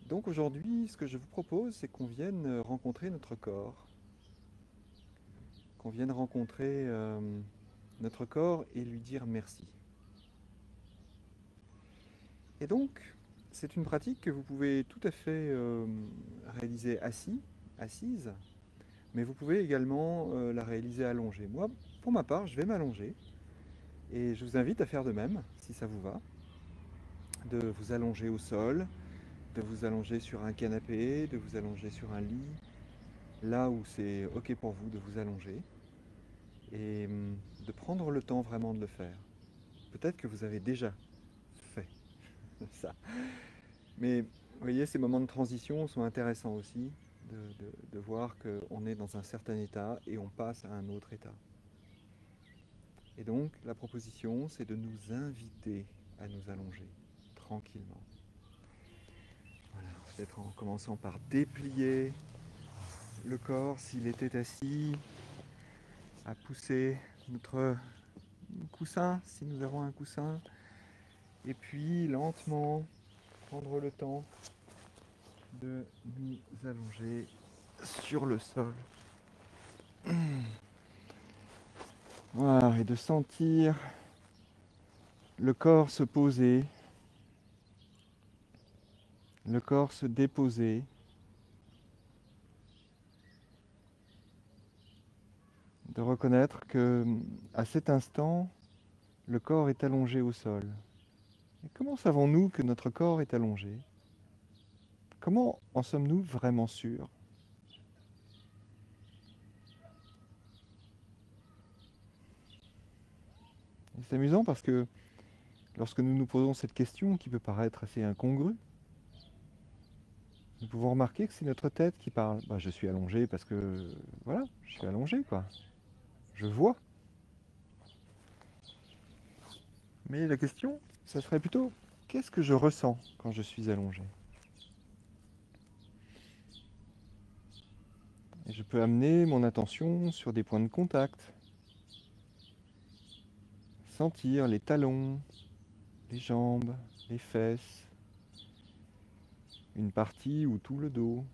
Donc aujourd'hui, ce que je vous propose, c'est qu'on vienne rencontrer notre corps, qu'on vienne rencontrer notre corps et lui dire merci. Et donc, c'est une pratique que vous pouvez tout à fait réaliser assis, assise, mais vous pouvez également la réaliser allongée. Moi, pour ma part, je vais m'allonger et je vous invite à faire de même, si ça vous va, de vous allonger au sol, de vous allonger sur un canapé, de vous allonger sur un lit, là où c'est OK pour vous de vous allonger, et de prendre le temps vraiment de le faire. Peut-être que vous avez déjà fait ça. Mais vous voyez, ces moments de transition sont intéressants aussi, de voir qu'on est dans un certain état et on passe à un autre état. Et donc, la proposition, c'est de nous inviter à nous allonger tranquillement. Voilà, peut-être en commençant par déplier le corps s'il était assis, à pousser notre coussin si nous avons un coussin, et puis lentement prendre le temps de nous allonger sur le sol. Voilà, et de sentir le corps se poser, le corps se déposer, de reconnaître que à cet instant, le corps est allongé au sol. Et comment savons-nous que notre corps est allongé? Comment en sommes-nous vraiment sûrs? Et c'est amusant parce que lorsque nous nous posons cette question qui peut paraître assez incongrue, nous pouvons remarquer que c'est notre tête qui parle. Bah, je suis allongé parce que, voilà, je suis allongé, quoi. Je vois. Mais la question, ça serait plutôt, qu'est-ce que je ressens quand je suis allongé? Et je peux amener mon attention sur des points de contact, sentir les talons, les jambes, les fesses, une partie ou tout le dos,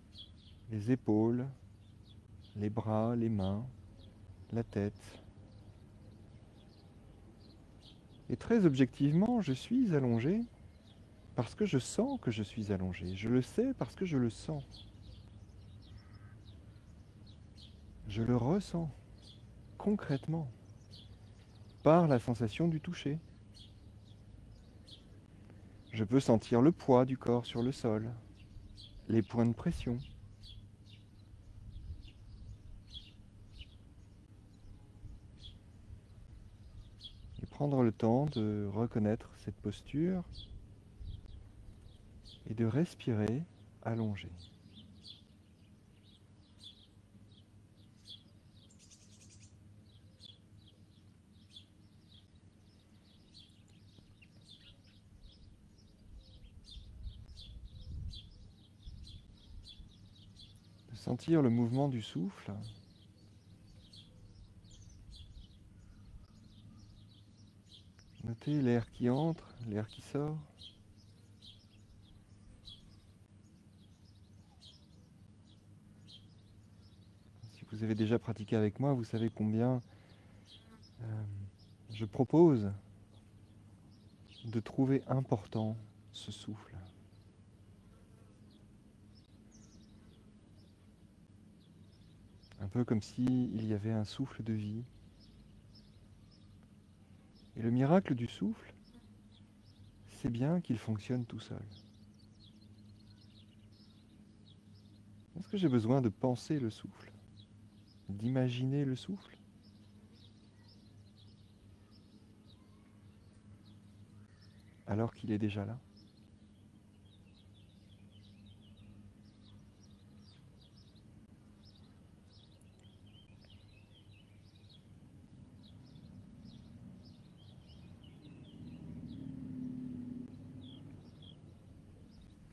les épaules, les bras, les mains, la tête. Et très objectivement, je suis allongé parce que je sens que je suis allongé. Je le sais parce que je le sens. Je le ressens concrètement par la sensation du toucher. Je peux sentir le poids du corps sur le sol, les points de pression. Et prendre le temps de reconnaître cette posture et de respirer allongé. De sentir le mouvement du souffle. Notez l'air qui entre, l'air qui sort. Si vous avez déjà pratiqué avec moi, vous savez combien je propose de trouver important ce souffle. Un peu comme s'il y avait un souffle de vie. Et le miracle du souffle, c'est bien qu'il fonctionne tout seul. Est-ce que j'ai besoin de penser le souffle, d'imaginer le souffle? Alors qu'il est déjà là.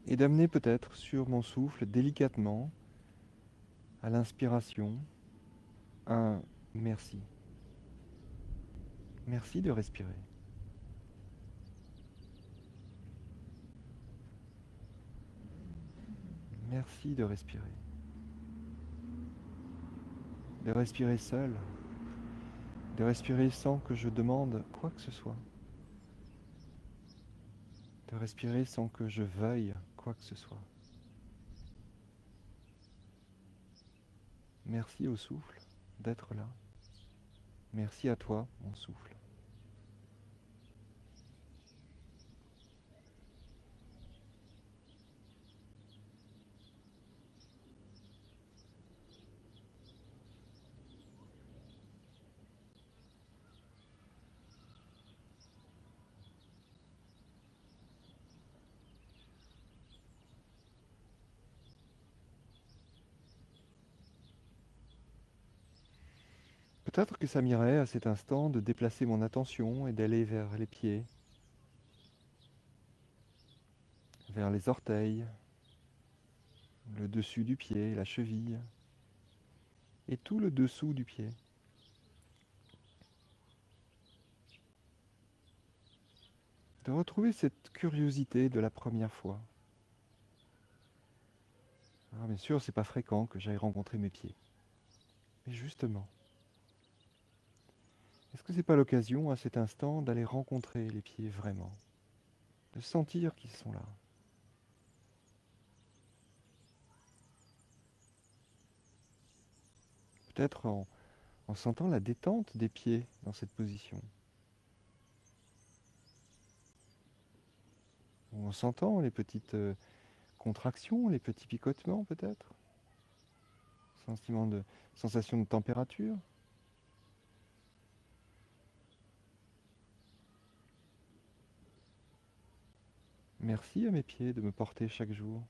Et d'amener peut-être sur mon souffle délicatement, à l'inspiration, un merci. Merci de respirer. Merci de respirer. De respirer seul. De respirer sans que je demande quoi que ce soit. De respirer sans que je veuille quoi que ce soit. Merci au souffle d'être là. Merci à toi, mon souffle. Peut-être que ça m'irait à cet instant de déplacer mon attention et d'aller vers les pieds, vers les orteils, le dessus du pied, la cheville et tout le dessous du pied. De retrouver cette curiosité de la première fois. Alors bien sûr, c'est pas fréquent que j'aille rencontrer mes pieds. Mais justement, est-ce que c'est pas l'occasion à cet instant d'aller rencontrer les pieds vraiment, de sentir qu'ils sont là? Peut-être en sentant la détente des pieds dans cette position. Ou en sentant les petites contractions, les petits picotements peut-être. Sensation de température. Merci à mes pieds de me porter chaque jour.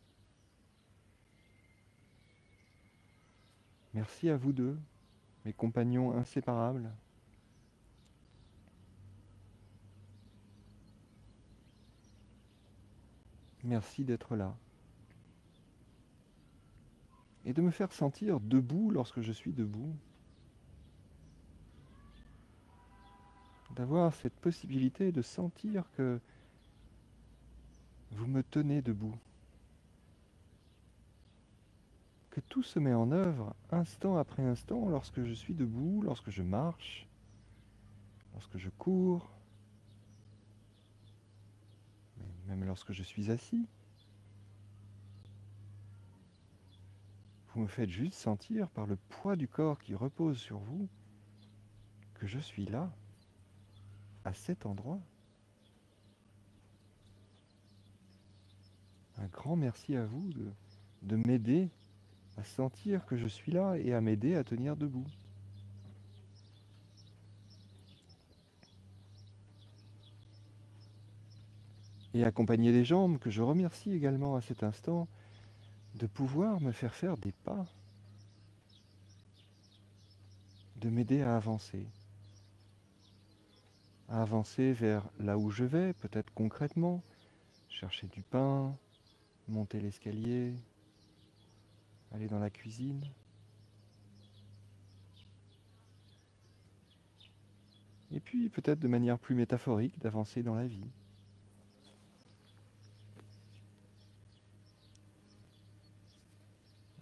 Merci à vous deux, mes compagnons inséparables. Merci d'être là. Et de me faire sentir debout lorsque je suis debout. D'avoir cette possibilité de sentir que vous me tenez debout. Que tout se met en œuvre instant après instant lorsque je suis debout, lorsque je marche, lorsque je cours, même lorsque je suis assis. Vous me faites juste sentir par le poids du corps qui repose sur vous que je suis là, à cet endroit. Un grand merci à vous de m'aider à sentir que je suis là et à m'aider à tenir debout. Et accompagner les jambes, que je remercie également à cet instant, de pouvoir me faire faire des pas, de m'aider à avancer vers là où je vais, peut-être concrètement, chercher du pain, monter l'escalier, aller dans la cuisine. Et puis peut-être de manière plus métaphorique d'avancer dans la vie.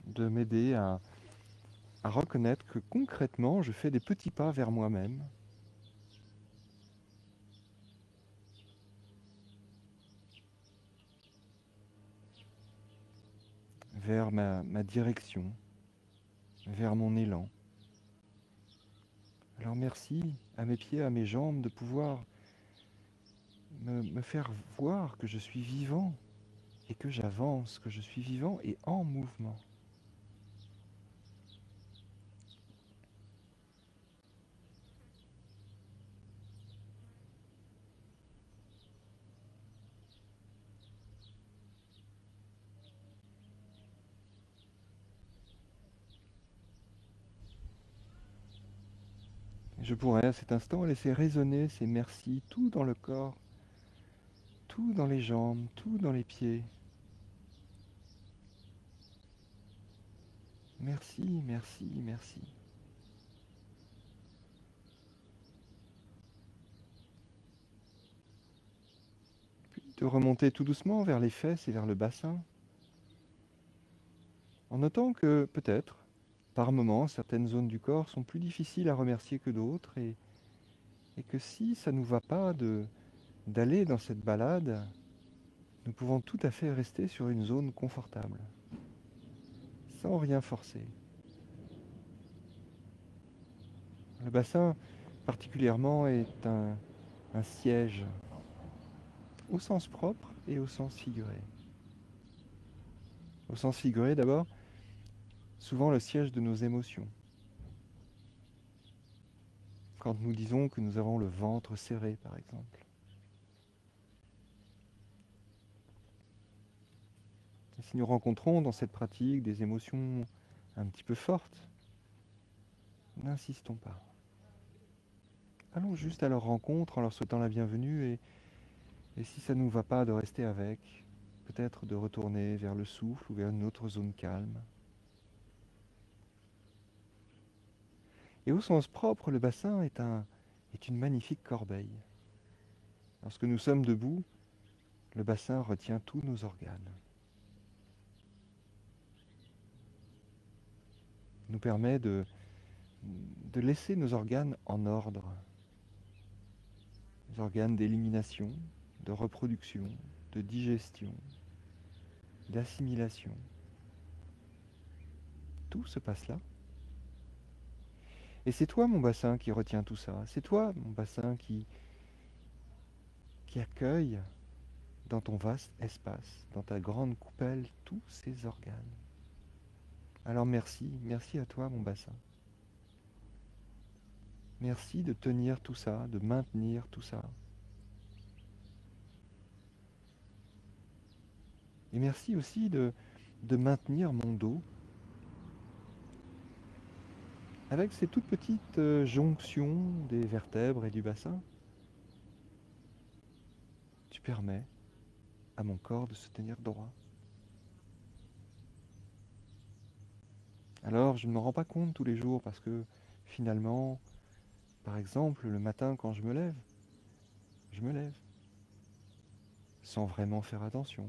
De m'aider à reconnaître que concrètement je fais des petits pas vers moi-même. Vers ma direction, vers mon élan. Alors merci à mes pieds, à mes jambes de pouvoir me faire voir que je suis vivant et que j'avance, que je suis vivant et en mouvement. Je pourrais à cet instant laisser résonner ces merci tout dans le corps, tout dans les jambes, tout dans les pieds. Merci, merci, merci. Puis de remonter tout doucement vers les fesses et vers le bassin. en notant que peut-être, par moments, certaines zones du corps sont plus difficiles à remercier que d'autres, et que si ça ne nous va pas d'aller dans cette balade, nous pouvons tout à fait rester sur une zone confortable, sans rien forcer. Le bassin, particulièrement, est un siège, au sens propre et au sens figuré. Au sens figuré, d'abord, souvent le siège de nos émotions. Quand nous disons que nous avons le ventre serré, par exemple. Et si nous rencontrons dans cette pratique des émotions un petit peu fortes, n'insistons pas. Allons juste à leur rencontre en leur souhaitant la bienvenue et si ça ne nous va pas de rester avec, peut-être de retourner vers le souffle ou vers une autre zone calme. Et au sens propre, le bassin est une magnifique corbeille. Lorsque nous sommes debout, le bassin retient tous nos organes. Nous permet de laisser nos organes en ordre. Les organes d'élimination, de reproduction, de digestion, d'assimilation. Tout se passe là. Et c'est toi, mon bassin, qui retiens tout ça. C'est toi, mon bassin, qui accueille dans ton vaste espace, dans ta grande coupelle, tous ces organes. Alors merci, merci à toi, mon bassin. Merci de tenir tout ça, de maintenir tout ça. Et merci aussi de maintenir mon dos avec ces toutes petites jonctions des vertèbres et du bassin. Tu permets à mon corps de se tenir droit. Alors je ne me rends pas compte tous les jours parce que finalement, par exemple, le matin quand je me lève sans vraiment faire attention.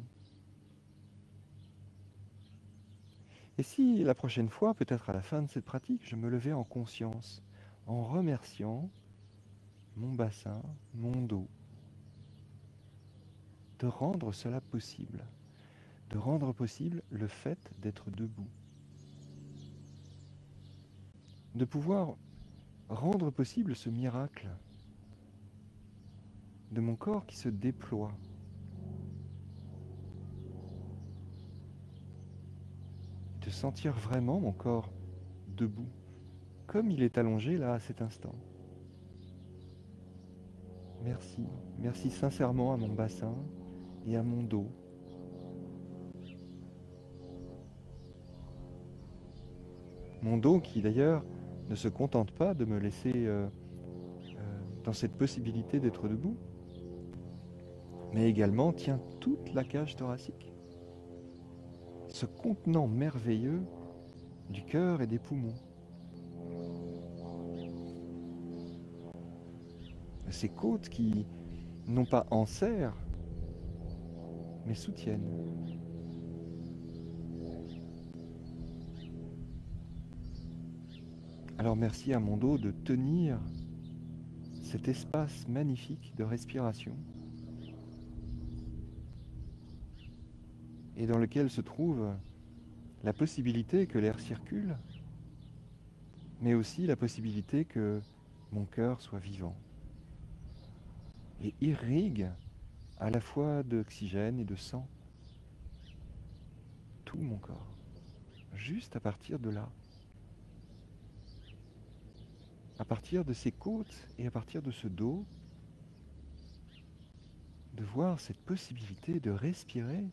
Et si la prochaine fois, peut-être à la fin de cette pratique, je me levais en conscience, en remerciant mon bassin, mon dos, de rendre cela possible, de rendre possible le fait d'être debout, de pouvoir rendre possible ce miracle de mon corps qui se déploie, de sentir vraiment mon corps debout, comme il est allongé là à cet instant. Merci, merci sincèrement à mon bassin et à mon dos. Mon dos qui d'ailleurs ne se contente pas de me laisser dans cette possibilité d'être debout, mais également tient toute la cage thoracique, ce contenant merveilleux du cœur et des poumons. Ces côtes qui, non pas enserrent, mais soutiennent. Alors merci à mon dos de tenir cet espace magnifique de respiration et dans lequel se trouve la possibilité que l'air circule, mais aussi la possibilité que mon cœur soit vivant et irrigue à la fois d'oxygène et de sang tout mon corps, juste à partir de là, à partir de ces côtes et à partir de ce dos, de voir cette possibilité de respirer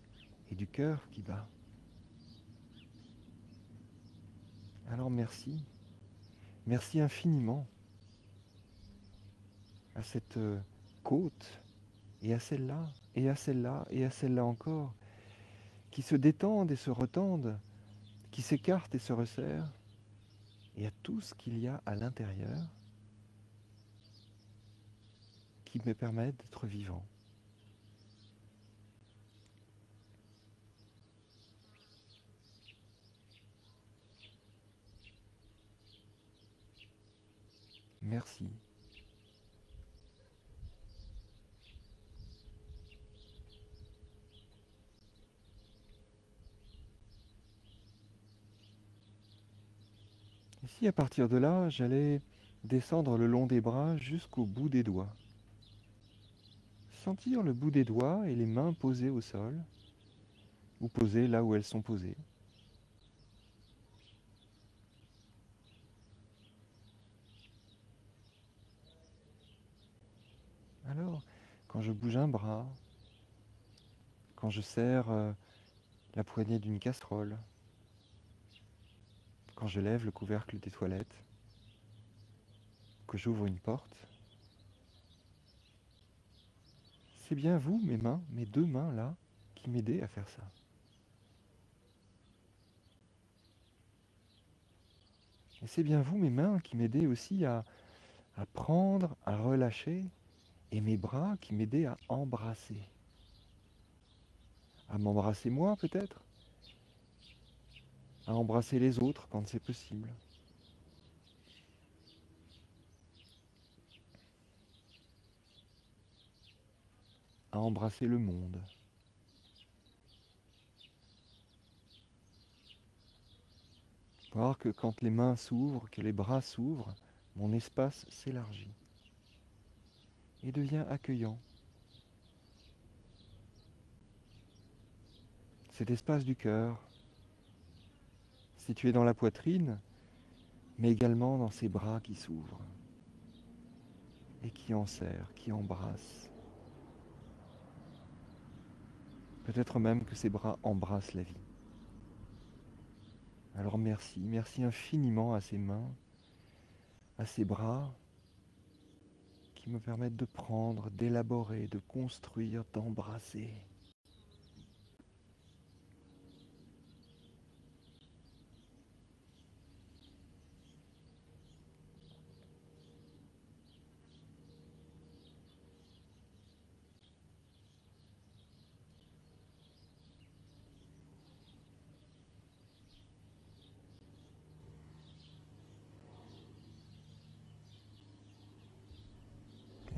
et du cœur qui bat. Alors merci, merci infiniment à cette côte et à celle-là, et à celle-là, et à celle-là encore, qui se détendent et se retendent, qui s'écartent et se resserrent, et à tout ce qu'il y a à l'intérieur qui me permet d'être vivant. Merci. Et si à partir de là, j'allais descendre le long des bras jusqu'au bout des doigts. Sentir le bout des doigts et les mains posées au sol, ou posées là où elles sont posées. Alors, quand je bouge un bras, quand je serre la poignée d'une casserole, quand je lève le couvercle des toilettes, que j'ouvre une porte, c'est bien vous, mes mains, mes deux mains là, qui m'aidez à faire ça. Et c'est bien vous, mes mains, qui m'aidez aussi à prendre, à relâcher, et mes bras qui m'aidaient à embrasser. À m'embrasser moi peut-être, à embrasser les autres quand c'est possible. À embrasser le monde. Voir que quand les mains s'ouvrent, que les bras s'ouvrent, mon espace s'élargit et devient accueillant. Cet espace du cœur, situé dans la poitrine, mais également dans ces bras qui s'ouvrent et qui enserrent, qui embrassent. Peut-être même que ces bras embrassent la vie. Alors merci, merci infiniment à ces mains, à ces bras qui me permettent de prendre, d'élaborer, de construire, d'embrasser.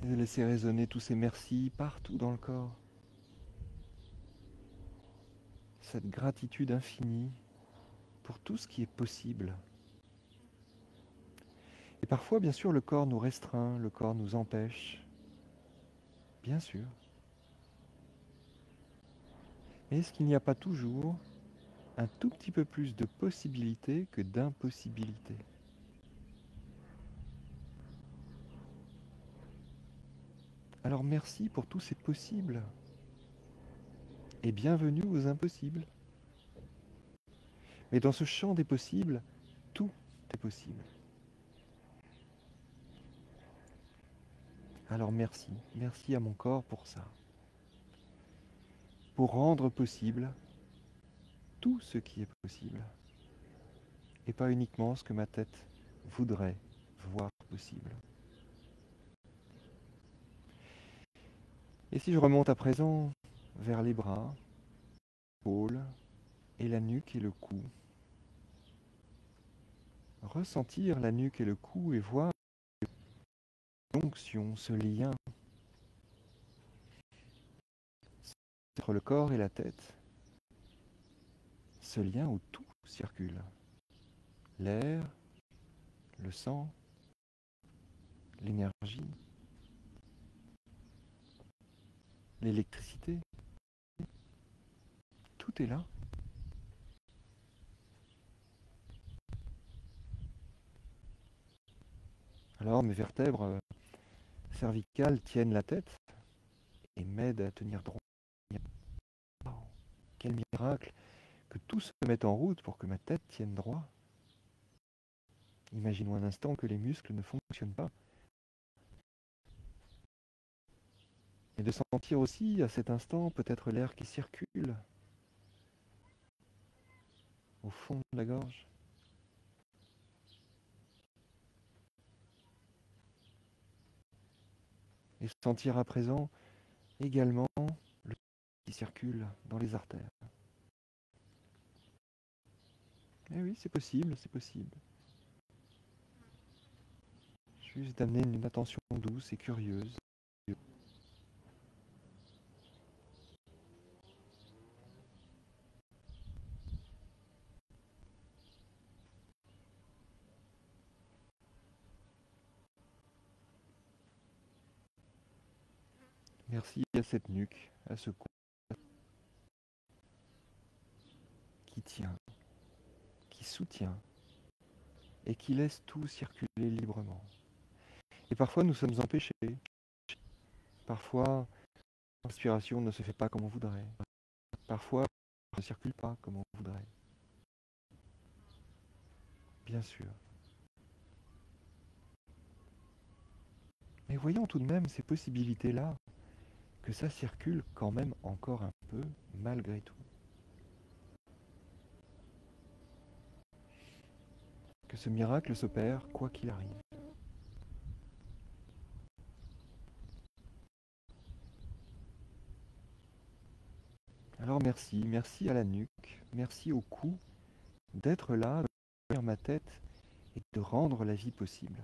Et de laisser résonner tous ces merci partout dans le corps. Cette gratitude infinie pour tout ce qui est possible. Et parfois, bien sûr, le corps nous restreint, le corps nous empêche. Bien sûr. Mais est-ce qu'il n'y a pas toujours un tout petit peu plus de possibilités que d'impossibilités? Alors merci pour tous ces possibles. Et bienvenue aux impossibles. Mais dans ce champ des possibles, tout est possible. Alors merci, merci à mon corps pour ça. Pour rendre possible tout ce qui est possible. Et pas uniquement ce que ma tête voudrait voir possible. Et si je remonte à présent vers les bras, l'épaule, et la nuque et le cou, ressentir la nuque et le cou et voir l'onction, ce lien entre le corps et la tête, ce lien où tout circule, l'air, le sang, l'énergie, l'électricité, tout est là. Alors mes vertèbres cervicales tiennent la tête et m'aident à tenir droit. Oh, quel miracle que tout se mette en route pour que ma tête tienne droit. Imaginons un instant que les muscles ne fonctionnent pas. Et de sentir aussi à cet instant peut-être l'air qui circule au fond de la gorge. Et sentir à présent également le qui circule dans les artères. Eh oui, c'est possible, c'est possible. Je plus d'amener une attention douce et curieuse. Merci à cette nuque, à ce cou qui tient, qui soutient et qui laisse tout circuler librement. Et parfois nous sommes empêchés. Parfois, l'inspiration ne se fait pas comme on voudrait. Parfois, elle ne circule pas comme on voudrait. Bien sûr. Mais voyons tout de même ces possibilités-là, que ça circule quand même encore un peu, malgré tout. Que ce miracle s'opère quoi qu'il arrive. Alors merci, merci à la nuque, merci au cou d'être là, derrière ma tête et de rendre la vie possible.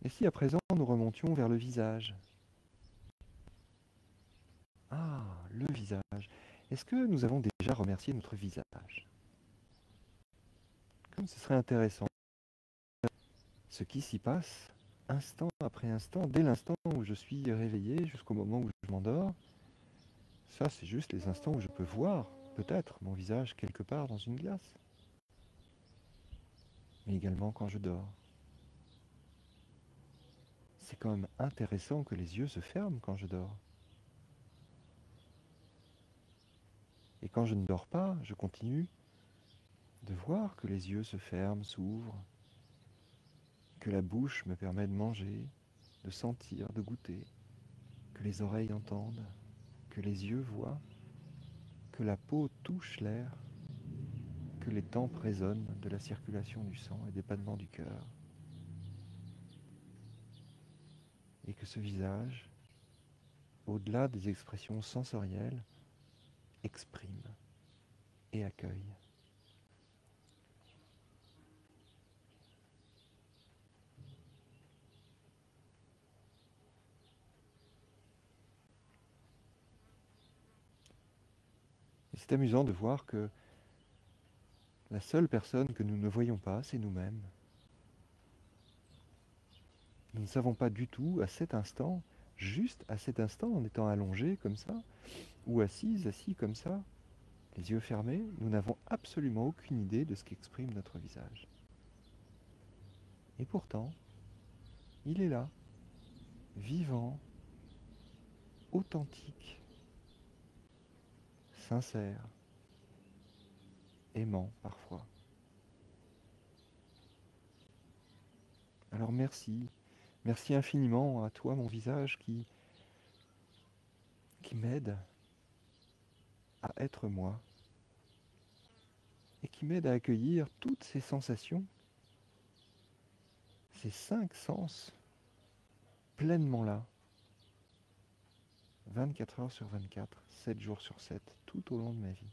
Et si à présent nous remontions vers le visage? Ah, le visage. Est-ce que nous avons déjà remercié notre visage? Comme ce serait intéressant. Ce qui s'y passe, instant après instant, dès l'instant où je suis réveillé jusqu'au moment où je m'endors, ça c'est juste les instants où je peux voir, peut-être, mon visage quelque part dans une glace. Mais également quand je dors. C'est quand même intéressant que les yeux se ferment quand je dors. Et quand je ne dors pas, je continue de voir que les yeux se ferment, s'ouvrent, que la bouche me permet de manger, de sentir, de goûter, que les oreilles entendent, que les yeux voient, que la peau touche l'air, que les tempes résonnent de la circulation du sang et des battements du cœur, et que ce visage, au-delà des expressions sensorielles, exprime et accueille. Et c'est amusant de voir que la seule personne que nous ne voyons pas, c'est nous-mêmes. Nous ne savons pas du tout, à cet instant, juste à cet instant, en étant allongé comme ça, ou assis comme ça, les yeux fermés, nous n'avons absolument aucune idée de ce qu'exprime notre visage. Et pourtant, il est là, vivant, authentique, sincère, aimant parfois. Alors merci, merci infiniment à toi mon visage qui m'aide à être moi et qui m'aide à accueillir toutes ces sensations, ces 5 sens pleinement là, 24 heures sur 24, 7 jours sur 7, tout au long de ma vie.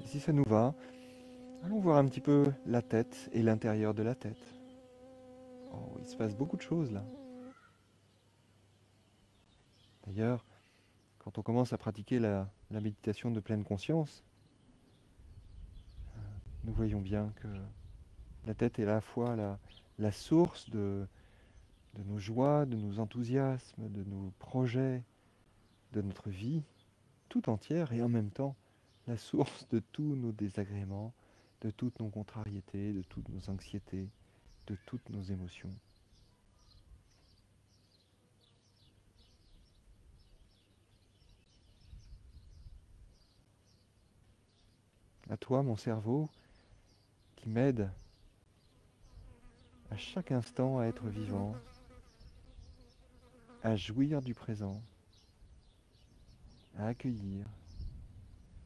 Et si ça nous va, allons voir un petit peu la tête et l'intérieur de la tête. Oh, il se passe beaucoup de choses là. D'ailleurs, quand on commence à pratiquer la méditation de pleine conscience, nous voyons bien que la tête est à la fois la source de nos joies, de nos enthousiasmes, de nos projets, de notre vie tout entière, et en même temps la source de tous nos désagréments, de toutes nos contrariétés, de toutes nos anxiétés, de toutes nos émotions. À toi, mon cerveau, qui m'aide à chaque instant à être vivant, à jouir du présent, à accueillir,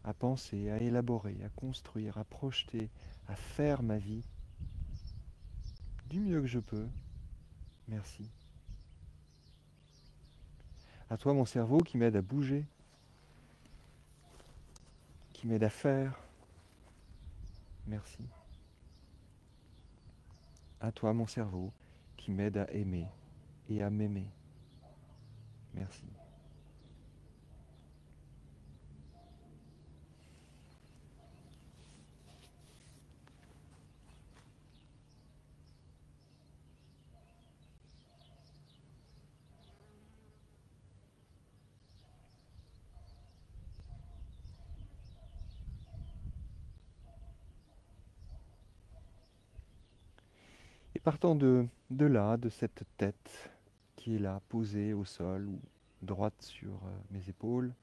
à penser, à élaborer, à construire, à projeter, à faire ma vie du mieux que je peux. Merci. À toi mon cerveau qui m'aide à bouger, qui m'aide à faire. Merci. À toi mon cerveau qui m'aide à aimer et à m'aimer. Merci. Et partant de là, de cette tête qui est là, posée au sol ou droite sur mes épaules,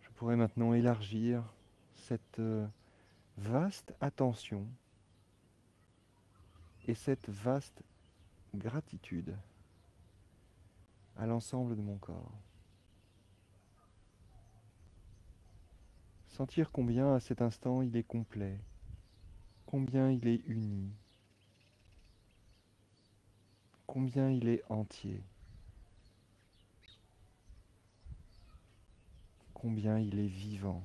je pourrais maintenant élargir cette vaste attention et cette vaste gratitude à l'ensemble de mon corps. Sentir combien à cet instant il est complet, combien il est uni, combien il est entier, combien il est vivant,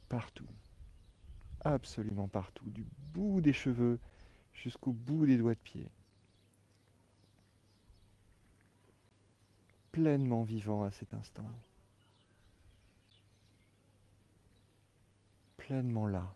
partout, absolument partout, du bout des cheveux jusqu'au bout des doigts de pied. Pleinement vivant à cet instant. Pleinement là,